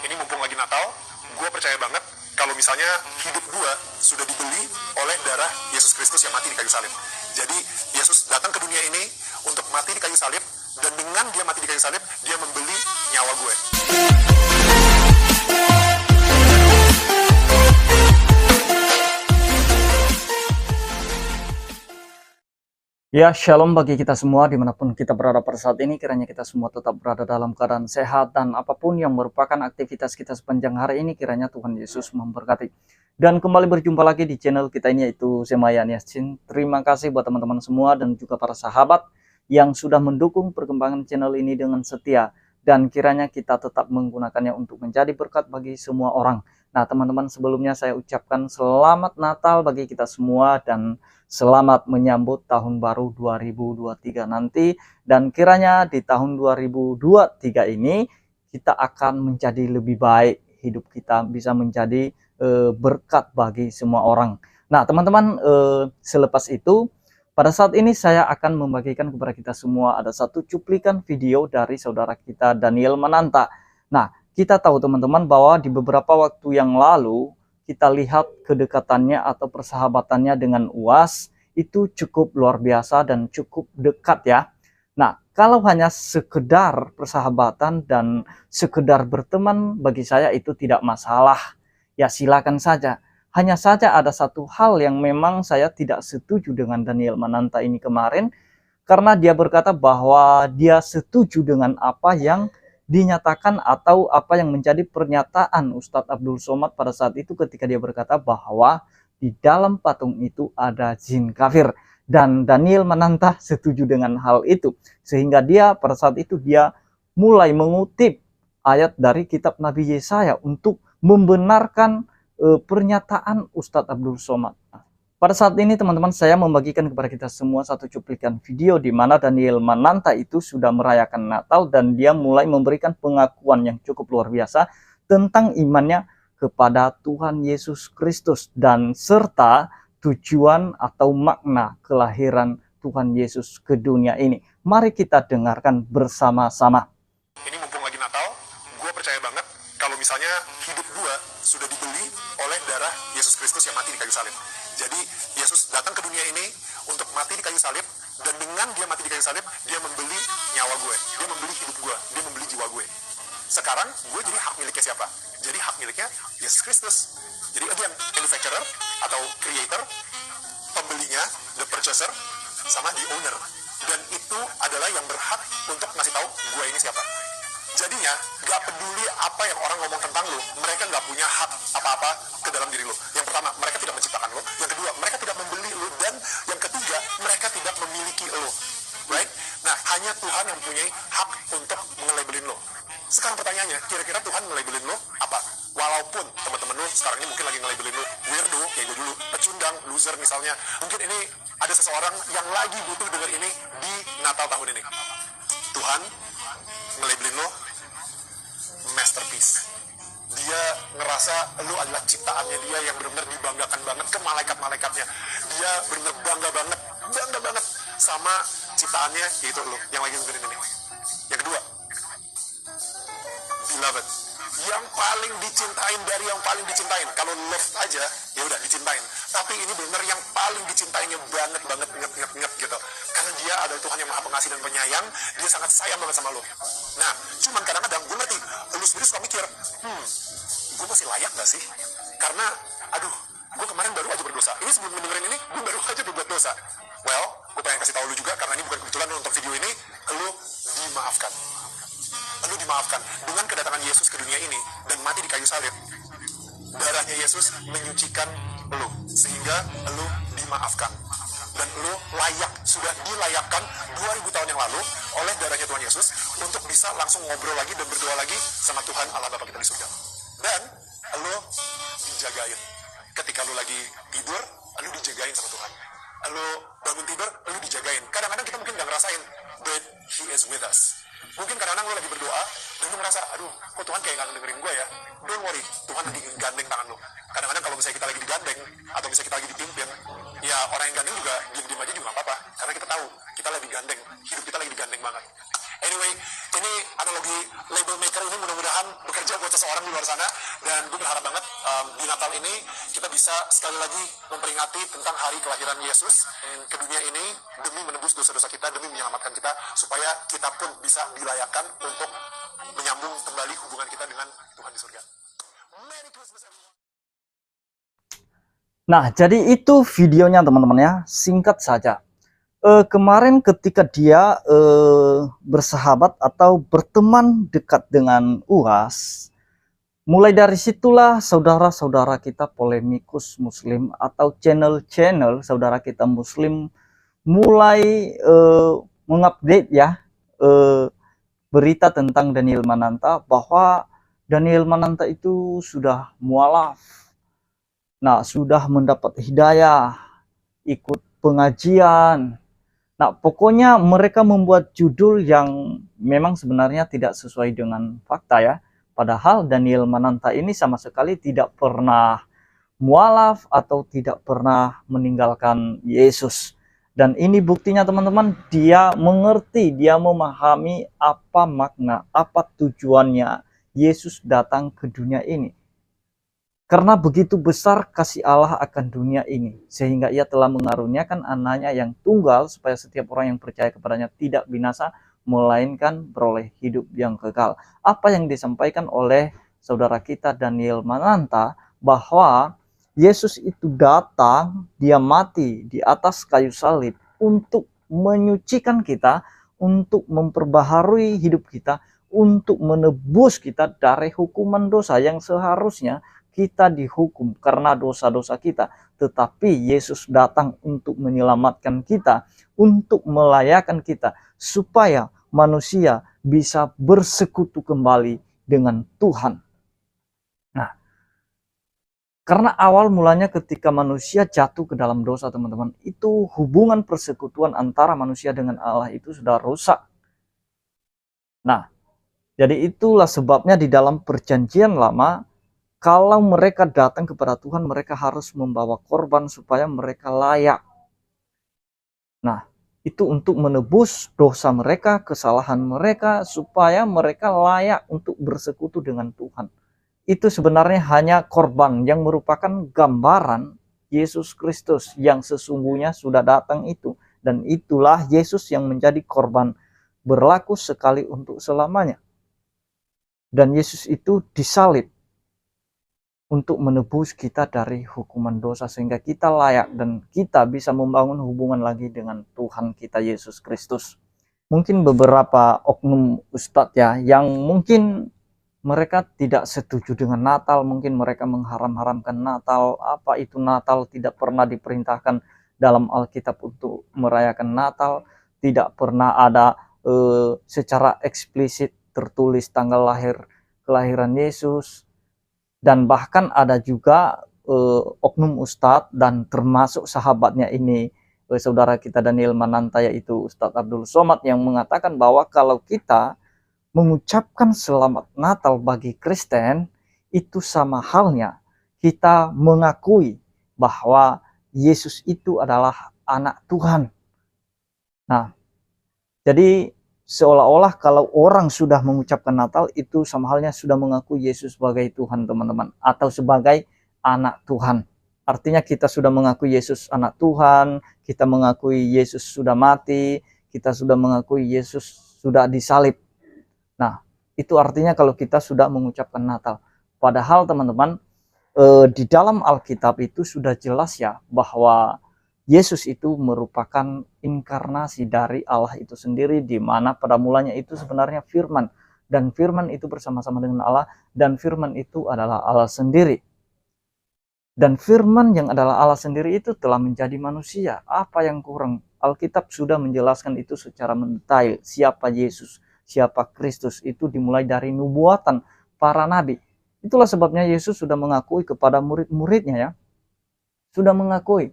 ini mumpung lagi Natal, gue percaya banget kalau misalnya hidup gue sudah dibeli oleh darah Yesus Kristus yang mati di kayu salib. Jadi Yesus datang ke dunia ini untuk mati di kayu salib, dan dengan dia mati di kayu salib, dia membeli nyawa gue. Ya, shalom bagi kita semua dimanapun kita berada pada saat ini. Kiranya kita semua tetap berada dalam keadaan sehat, dan apapun yang merupakan aktivitas kita sepanjang hari ini, kiranya Tuhan Yesus memberkati. Dan kembali berjumpa lagi di channel kita ini, yaitu Semayan Yasin. Terima kasih buat teman-teman semua dan juga para sahabat yang sudah mendukung perkembangan channel ini dengan setia. Dan kiranya kita tetap menggunakannya untuk menjadi berkat bagi semua orang. Nah teman-teman, sebelumnya saya ucapkan selamat Natal bagi kita semua dan selamat menyambut tahun baru 2023 nanti. Dan kiranya di tahun 2023 ini kita akan menjadi lebih baik. Hidup kita bisa menjadi berkat bagi semua orang. Nah teman-teman, selepas itu pada saat ini saya akan membagikan kepada kita semua ada satu cuplikan video dari saudara kita Daniel Mananta. Nah, kita tahu teman-teman bahwa di beberapa waktu yang lalu kita lihat kedekatannya atau persahabatannya dengan UAS itu cukup luar biasa dan cukup dekat ya. Nah, kalau hanya sekedar persahabatan dan sekedar berteman, bagi saya itu tidak masalah. Ya silakan saja. Hanya saja ada satu hal yang memang saya tidak setuju dengan Daniel Mananta ini kemarin, karena dia berkata bahwa dia setuju dengan apa yang dinyatakan atau apa yang menjadi pernyataan Ustadz Abdul Somad pada saat itu ketika dia berkata bahwa di dalam patung itu ada jin kafir. Dan Daniel Mananta setuju dengan hal itu, sehingga dia pada saat itu dia mulai mengutip ayat dari kitab Nabi Yesaya untuk membenarkan pernyataan Ustadz Abdul Somad. Pada saat ini teman-teman, saya membagikan kepada kita semua satu cuplikan video di mana Daniel Mananta itu sudah merayakan Natal dan dia mulai memberikan pengakuan yang cukup luar biasa tentang imannya kepada Tuhan Yesus Kristus dan serta tujuan atau makna kelahiran Tuhan Yesus ke dunia ini. Mari kita dengarkan bersama-sama. Ini mumpung lagi Natal, gue percaya banget kalau misalnya hidup gue sudah dibeli oleh darah Yesus Kristus yang mati di kayu salib. Jadi Yesus datang ke dunia ini untuk mati di kayu salib, dan dengan dia mati di kayu salib, dia membeli nyawa gue, dia membeli hidup gue, dia membeli jiwa gue. Sekarang gue jadi hak miliknya siapa? Jadi hak miliknya Yesus Kristus. Jadi again, manufacturer atau creator, pembelinya, the purchaser, sama the owner. Dan itu adalah yang berhak untuk ngasih tahu gue ini siapa. Jadinya, gak peduli apa yang orang ngomong tentang lo, mereka gak punya hak apa-apa ke dalam diri lo. Yang pertama, mereka tidak menciptakan lo. Yang kedua, mereka tidak membeli lo. Dan yang ketiga, mereka tidak memiliki lo. Right? Nah, hanya Tuhan yang mempunyai hak untuk nge-labelin lo. Sekarang pertanyaannya, kira-kira Tuhan nge-labelin lo apa? Walaupun teman-teman lo sekarang ini mungkin lagi nge-labelin lo weirdo, kayak gue dulu, pecundang, loser misalnya. Mungkin ini ada seseorang yang lagi butuh denger ini di Natal tahun ini. Tuhan nge-labelin lo masterpiece. Dia ngerasa lu adalah ciptaannya dia yang benar-benar dibanggakan banget ke malaikat-malaikatnya. Dia benar-benar bangga banget sama ciptaannya, yaitu lu yang lagi dengerin ini. Yang kedua, beloved, yang paling dicintain dari yang paling dicintain. Kalau love aja, ya udah dicintain. Tapi ini benar yang paling dicintainya banget nget gitu. Karena dia adalah Tuhan yang maha pengasih dan penyayang. Dia sangat sayang banget sama lo. Nah, cuman kadang-kadang gue ngerti, lu sendiri suka mikir, gue masih layak gak sih? Karena, aduh, gue kemarin baru aja berdosa. Ini sebelum mendengarin ini, gue baru aja berbuat dosa. Well, gue pengen kasih tahu lu juga, karena ini bukan kebetulan nonton video ini, lu dimaafkan. Lu dimaafkan dengan kedatangan Yesus ke dunia ini dan mati di kayu salib. Darahnya Yesus menyucikan lu sehingga lu dimaafkan, dan lu layak, sudah dilayakkan 2000 tahun yang lalu oleh darahnya Tuhan Yesus untuk bisa langsung ngobrol lagi dan berdoa lagi sama Tuhan Allah Bapa kita di surga. Dan lu dijagain ketika lu lagi tidur, lu dijagain sama Tuhan. Lu bangun tidur, lu dijagain. Kadang-kadang kita mungkin gak ngerasain, but He is with us. Mungkin kadang-kadang lu lagi berdoa dan lu merasa, aduh, kok Tuhan kayak gak dengerin gue ya? Don't worry, Tuhan lagi gandeng tangan lu. Kadang-kadang kalau misalnya kita lagi digandeng atau misalnya kita lagi dipimpin, ya orang yang gandeng juga diem-diem aja juga gak apa-apa, karena kita tahu kita lagi digandeng, hidup kita lagi digandeng banget. Anyway, ini analogi label maker ini mudah-mudahan bekerja buat seseorang di luar sana. Dan gue berharap banget di Natal ini kita bisa sekali lagi memperingati tentang hari kelahiran Yesus ke dunia ini demi menebus dosa-dosa kita, demi menyelamatkan kita, supaya kita pun bisa dilayakkan untuk menyambung kembali hubungan kita dengan Tuhan di surga. Merry Christmas everyone. Nah, jadi itu videonya teman-teman ya, singkat saja. Kemarin ketika dia bersahabat atau berteman dekat dengan UAS, mulai dari situlah saudara-saudara kita polemikus muslim atau channel-channel saudara kita muslim mulai mengupdate ya berita tentang Daniel Mananta, bahwa Daniel Mananta itu sudah mualaf. Nah, sudah mendapat hidayah, ikut pengajian. Nah, pokoknya mereka membuat judul yang memang sebenarnya tidak sesuai dengan fakta ya. Padahal Daniel Mananta ini sama sekali tidak pernah mualaf atau tidak pernah meninggalkan Yesus. Dan ini buktinya teman-teman, dia mengerti, dia memahami apa makna, apa tujuannya Yesus datang ke dunia ini. Karena begitu besar kasih Allah akan dunia ini, sehingga ia telah mengaruniakan anaknya yang tunggal, supaya setiap orang yang percaya kepadanya tidak binasa, melainkan beroleh hidup yang kekal. Apa yang disampaikan oleh saudara kita Daniel Mananta, bahwa Yesus itu datang, dia mati di atas kayu salib untuk menyucikan kita, untuk memperbaharui hidup kita, untuk menebus kita dari hukuman dosa yang seharusnya kita dihukum karena dosa-dosa kita, tetapi Yesus datang untuk menyelamatkan kita, untuk melayakkan kita, supaya manusia bisa bersekutu kembali dengan Tuhan. Nah, karena awal mulanya ketika manusia jatuh ke dalam dosa teman-teman, itu hubungan persekutuan antara manusia dengan Allah itu sudah rusak. Nah, jadi itulah sebabnya di dalam perjanjian lama, kalau mereka datang kepada Tuhan, mereka harus membawa korban supaya mereka layak. Nah, itu untuk menebus dosa mereka, kesalahan mereka, supaya mereka layak untuk bersekutu dengan Tuhan. Itu sebenarnya hanya korban yang merupakan gambaran Yesus Kristus yang sesungguhnya sudah datang itu. Dan itulah Yesus yang menjadi korban, berlaku sekali untuk selamanya. Dan Yesus itu disalib untuk menebus kita dari hukuman dosa, sehingga kita layak dan kita bisa membangun hubungan lagi dengan Tuhan kita Yesus Kristus. Mungkin beberapa oknum ustadz ya, yang mungkin mereka tidak setuju dengan Natal, mungkin mereka mengharam-haramkan Natal. Apa itu Natal? Tidak pernah diperintahkan dalam Alkitab untuk merayakan Natal, tidak pernah ada secara eksplisit tertulis tanggal kelahiran Yesus. Dan bahkan ada juga oknum ustadz dan termasuk sahabatnya ini, saudara kita Daniel Mananta, yaitu Ustadz Abdul Somad, yang mengatakan bahwa kalau kita mengucapkan selamat Natal bagi Kristen, itu sama halnya kita mengakui bahwa Yesus itu adalah anak Tuhan. Nah, jadi seolah-olah kalau orang sudah mengucapkan Natal, itu sama halnya sudah mengaku Yesus sebagai Tuhan teman-teman, atau sebagai anak Tuhan. Artinya kita sudah mengaku Yesus anak Tuhan, kita mengakui Yesus sudah mati, kita sudah mengakui Yesus sudah disalib. Nah, itu artinya kalau kita sudah mengucapkan Natal. Padahal teman-teman, di dalam Alkitab itu sudah jelas ya, bahwa Yesus itu merupakan inkarnasi dari Allah itu sendiri, di mana pada mulanya itu sebenarnya firman, dan firman itu bersama-sama dengan Allah, dan firman itu adalah Allah sendiri. Dan firman yang adalah Allah sendiri itu telah menjadi manusia. Apa yang kurang? Alkitab sudah menjelaskan itu secara mendetail, siapa Yesus, siapa Kristus, itu dimulai dari nubuatan para nabi. Itulah sebabnya Yesus sudah mengakui kepada murid-muridnya ya, sudah mengakui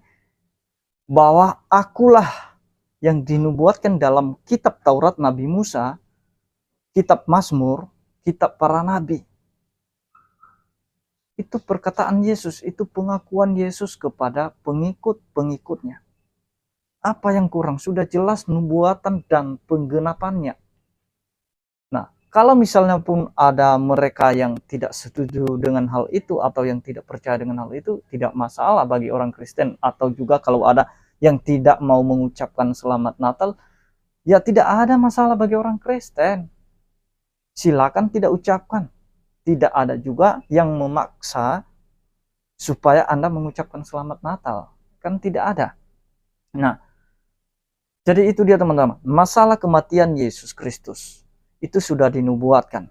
bahwa akulah yang dinubuatkan dalam kitab Taurat Nabi Musa, kitab Mazmur, kitab para nabi. Itu perkataan Yesus, itu pengakuan Yesus kepada pengikut-pengikutnya. Apa yang kurang? Sudah jelas nubuatan dan penggenapannya. Nah, Kalau misalnya pun ada mereka yang tidak setuju dengan hal itu atau yang tidak percaya dengan hal itu, tidak masalah bagi orang Kristen. Atau juga kalau ada yang tidak mau mengucapkan selamat Natal, ya tidak ada masalah bagi orang Kristen. Silakan tidak ucapkan. Tidak ada juga yang memaksa supaya Anda mengucapkan selamat Natal. Kan tidak ada. Nah, jadi itu dia teman-teman. Masalah kematian Yesus Kristus itu sudah dinubuatkan.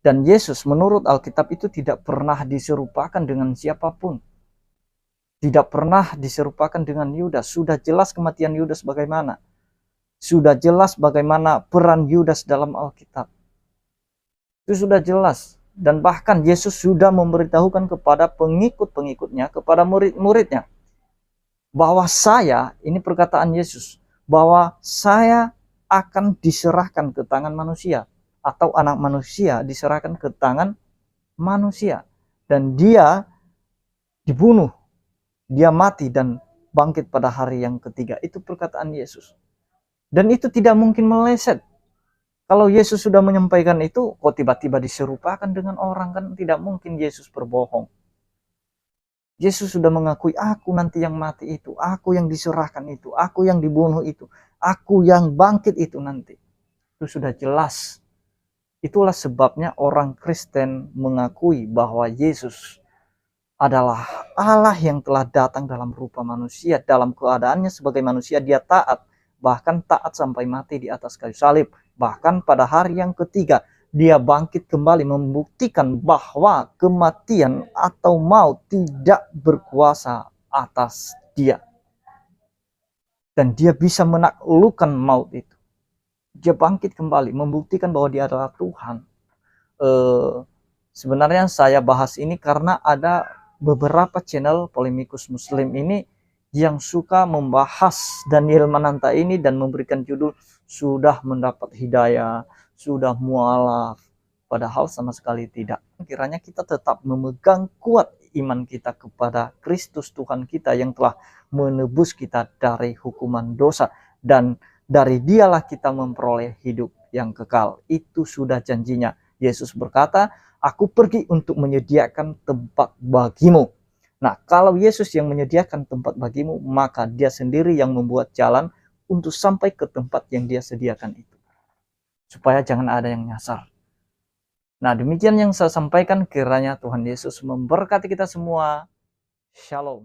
Dan Yesus menurut Alkitab itu tidak pernah diserupakan dengan siapapun. Tidak pernah diserupakan dengan Yudas. Sudah jelas kematian Yudas bagaimana. Sudah jelas bagaimana peran Yudas dalam Alkitab. Itu sudah jelas. Dan bahkan Yesus sudah memberitahukan kepada pengikut-pengikutnya, kepada murid-muridnya, bahwa saya, ini perkataan Yesus, bahwa saya akan diserahkan ke tangan manusia, atau anak manusia diserahkan ke tangan manusia, dan dia dibunuh, dia mati dan bangkit pada hari yang ketiga. Itu perkataan Yesus, dan itu tidak mungkin meleset. Kalau Yesus sudah menyampaikan itu, kok tiba-tiba diserupakan dengan orang? Kan tidak mungkin Yesus berbohong. Yesus sudah mengakui, aku nanti yang mati itu, aku yang diserahkan itu, aku yang dibunuh itu, aku yang bangkit itu nanti. Itu sudah jelas. Itulah sebabnya orang Kristen mengakui bahwa Yesus adalah Allah yang telah datang dalam rupa manusia. Dalam keadaannya sebagai manusia dia taat, bahkan taat sampai mati di atas kayu salib. Bahkan pada hari yang ketiga dia bangkit kembali, membuktikan bahwa kematian atau maut tidak berkuasa atas dia. Dan dia bisa menaklukkan maut itu. Dia bangkit kembali, membuktikan bahwa dia adalah Tuhan. Sebenarnya saya bahas ini karena ada beberapa channel polemikus muslim ini yang suka membahas Daniel Mananta ini dan memberikan judul sudah mendapat hidayah, sudah mualaf, padahal sama sekali tidak. Kiranya kita tetap memegang kuat iman kita kepada Kristus Tuhan kita yang telah menebus kita dari hukuman dosa, dan dari dialah kita memperoleh hidup yang kekal. Itu sudah janjinya. Yesus berkata, aku pergi untuk menyediakan tempat bagimu. Nah, kalau Yesus yang menyediakan tempat bagimu, maka dia sendiri yang membuat jalan untuk sampai ke tempat yang dia sediakan itu. Supaya jangan ada yang nyasar. Nah, demikian yang saya sampaikan, kiranya Tuhan Yesus memberkati kita semua. Shalom.